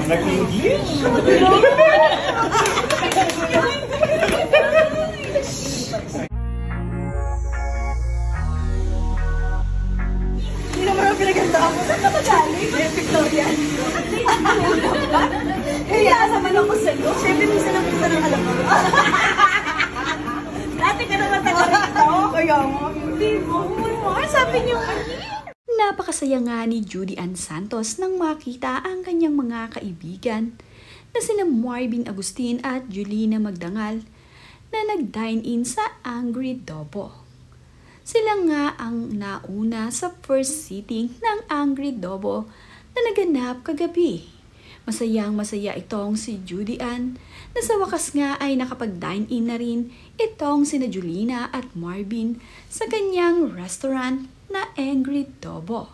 Nag-English? Hindi naman ang pinagandaan mo. Saan ka magaling? Victoria. Kaya naman ako sa'yo. Siyempre, minsan ang alam mo. Dati ka naman taga rito. Kaya mo. Hindi mo. Sabi niyo Napakasaya nga ni Judy Ann Santos nang makita ang kanyang mga kaibigan na sina Marvin Agustin at Julina Magdangal na nag-dine-in sa Angry Dobo. Sila nga ang nauna sa first sitting ng Angry Dobo na naganap kagabi. Masayang-masaya itong si Judy Ann na sa wakas nga ay nakapag-dine-in na rin itong sina Julina at Marvin sa kanyang restaurant na Angry Dobo.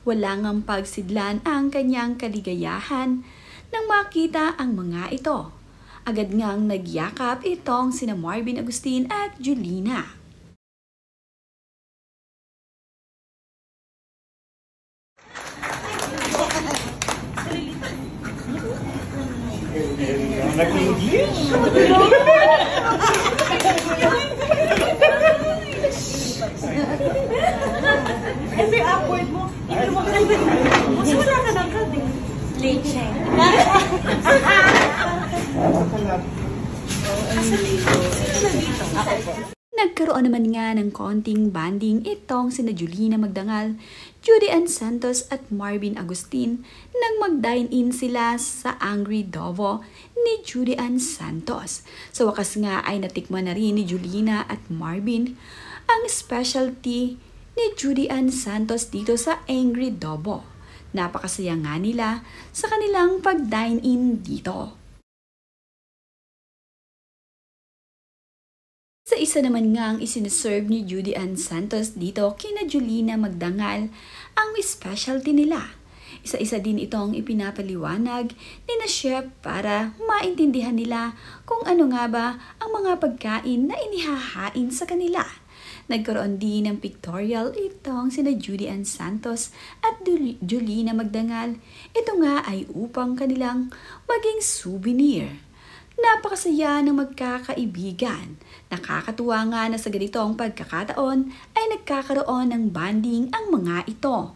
Wala ngang pagsidlan ang kanyang kaligayahan nang makita ang mga ito. Agad ngang nagyakap itong sina Marvin Agustin at Julina. Nag-English? Ito yung awkward mo. Hindi mo magandang. Kasi wala ka ng card eh. Late siya. Nagkaroon naman nga ng konting banding itong sina Julina Magdangal, Judy Ann Santos at Marvin Agustin nang mag-dine-in sila sa Angry Dobo ni Judy Ann Santos. Sa wakas nga ay natikman na rin ni Julina at Marvin ang specialty ni Judy Ann Santos dito sa Angry Dobo. Napakasaya nga nila sa kanilang pag-dine-in dito. Sa isa naman nga ang isinaserve ni Judy Ann Santos dito kina Julina Magdangal ang specialty nila. Isa-isa din itong ipinapaliwanag ni na chef para maintindihan nila kung ano nga ba ang mga pagkain na inihahain sa kanila. Nagkaroon din ng pictorial itong sina Judy Ann Santos at Julina Magdangal. Ito nga ay upang kanilang maging souvenir. Napakasaya ng magkakaibigan. Nakakatuwa nga na sa ganitong pagkakataon ay nagkakaroon ng bonding ang mga ito.